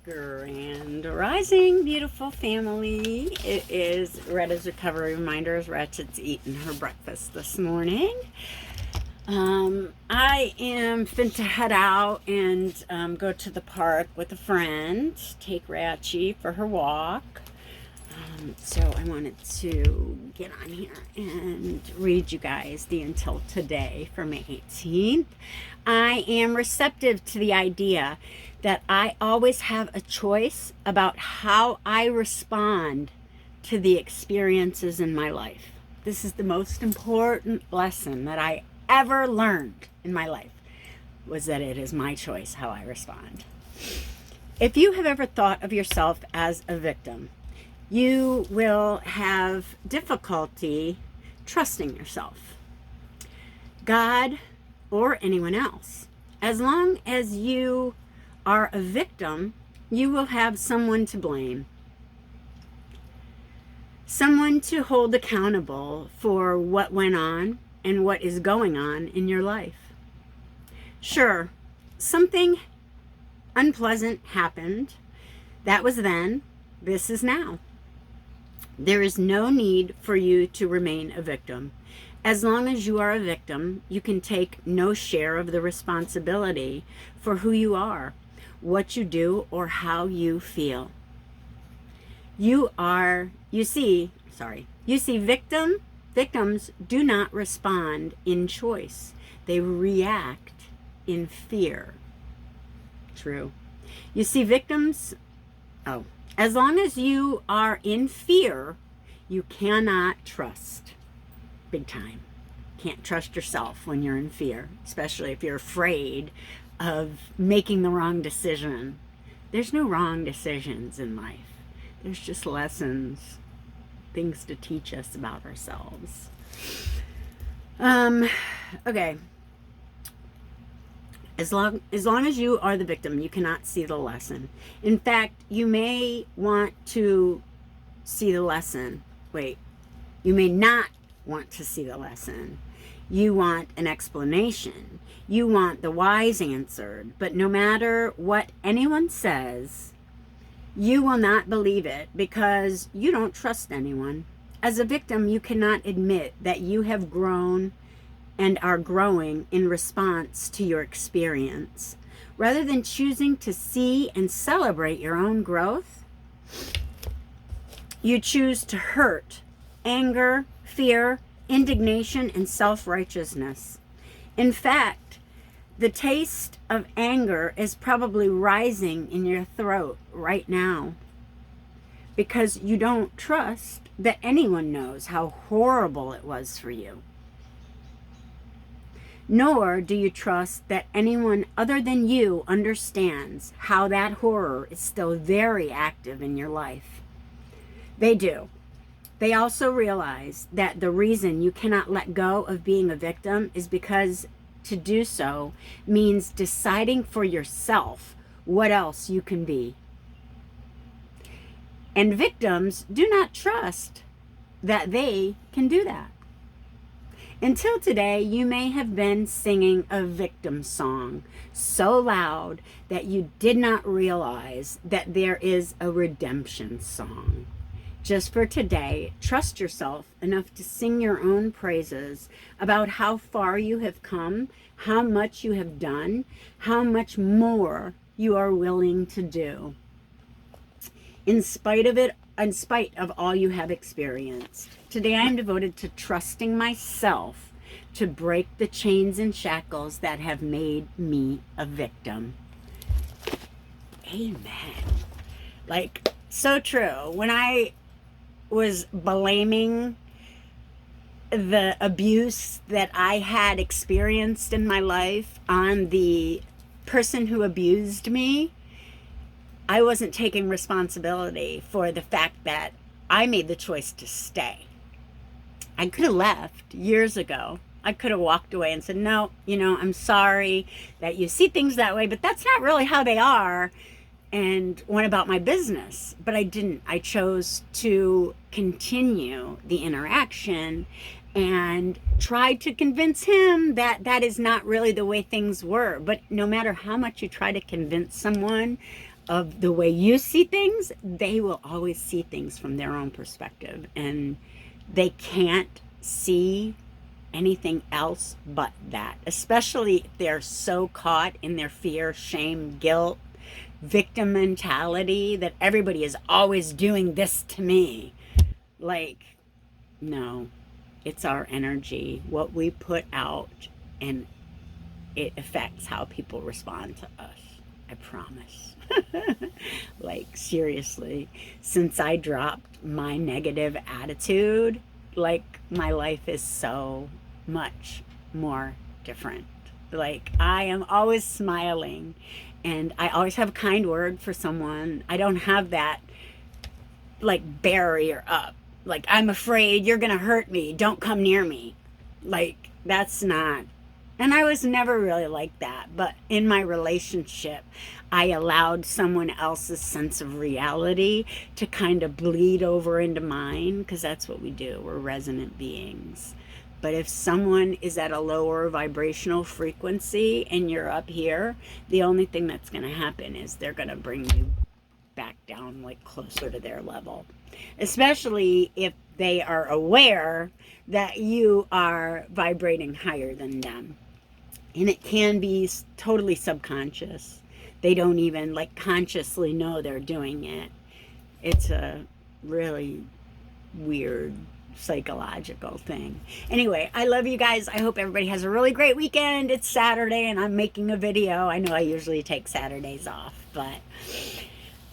Grand Rising, beautiful family. It is Retta's Recovery Reminders. Ratchet's eating her breakfast this morning. I am fin to head out and go to the park with a friend, take Ratchie for her walk. So I wanted to get on here and read you guys the Until Today for May 18th. I am receptive to the idea that I always have a choice about how I respond to the experiences in my life. This is the most important lesson that I ever learned in my life, was that it is my choice how I respond. If you have ever thought of yourself as a victim, you will have difficulty trusting yourself, God, or anyone else. As long as you are a victim, you will have someone to blame, someone to hold accountable for what went on and what is going on in your life. Sure, something unpleasant happened. That was then. This is now. There is no need for you to remain a victim. As long as you are a victim, you can take no share of the responsibility for who you are, what you do, or how you feel. Victims do not respond in choice. They react in fear. True. You see, as long as you are in fear, you cannot trust. Big time. Can't trust yourself when you're in fear, especially if you're afraid of making the wrong decision. There's no wrong decisions in life. There's just lessons, things to teach us about ourselves. Okay. As long as you are the victim, you cannot see the lesson. In fact, you may want to see the lesson. You may not want to see the lesson. You want an explanation. You want the wise answered. But no matter what anyone says, you will not believe it because you don't trust anyone. As a victim, you cannot admit that you have grown and are growing in response to your experience. Rather than choosing to see and celebrate your own growth, you choose to hurt, anger, fear, indignation, and self-righteousness. In fact, the taste of anger is probably rising in your throat right now because you don't trust that anyone knows how horrible it was for you. Nor do you trust that anyone other than you understands how that horror is still very active in your life. They do. They also realize that the reason you cannot let go of being a victim is because to do so means deciding for yourself what else you can be. And victims do not trust that they can do that. Until today, you may have been singing a victim song so loud that you did not realize that there is a redemption song. Just for today, trust yourself enough to sing your own praises about how far you have come, how much you have done, how much more you are willing to do. In spite of all you have experienced. Today I am devoted to trusting myself to break the chains and shackles that have made me a victim. Amen. So true. When I was blaming the abuse that I had experienced in my life on the person who abused me, I wasn't taking responsibility for the fact that I made the choice to stay. I could have left years ago. I could have walked away and said, no, I'm sorry that you see things that way, but that's not really how they are, and went about my business. But I didn't. I chose to continue the interaction and tried to convince him that that is not really the way things were. But no matter how much you try to convince someone of the way you see things, they will always see things from their own perspective, and they can't see anything else but that, especially if they're so caught in their fear, shame, guilt, victim mentality that everybody is always doing this to me. Like, no, it's our energy, what we put out, and it affects how people respond to us. I promise. Like, seriously, since I dropped my negative attitude, like, my life is so much more different. Like, I am always smiling, and I always have a kind word for someone. I don't have that, like, barrier up. Like, I'm afraid you're gonna hurt me, don't come near me. Like, that's not. And I was never really like that. But in my relationship, I allowed someone else's sense of reality to kind of bleed over into mine, because that's what we do. We're resonant beings. But if someone is at a lower vibrational frequency and you're up here, the only thing that's going to happen is they're going to bring you back down, like, closer to their level. Especially if they are aware that you are vibrating higher than them. And it can be totally subconscious. They don't even, like, consciously know they're doing it. It's a really weird psychological thing. Anyway, I love you guys. I hope everybody has a really great weekend. It's Saturday and I'm making a video. I know I usually take Saturdays off, but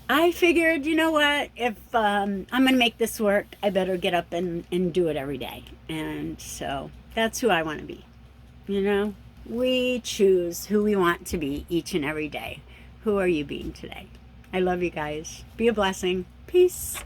I figured, you know what, if I'm going to make this work, I better get up and do it every day. And so that's who I want to be. You know, we choose who we want to be each and every day. Who are you being today? I love you guys. Be a blessing. Peace.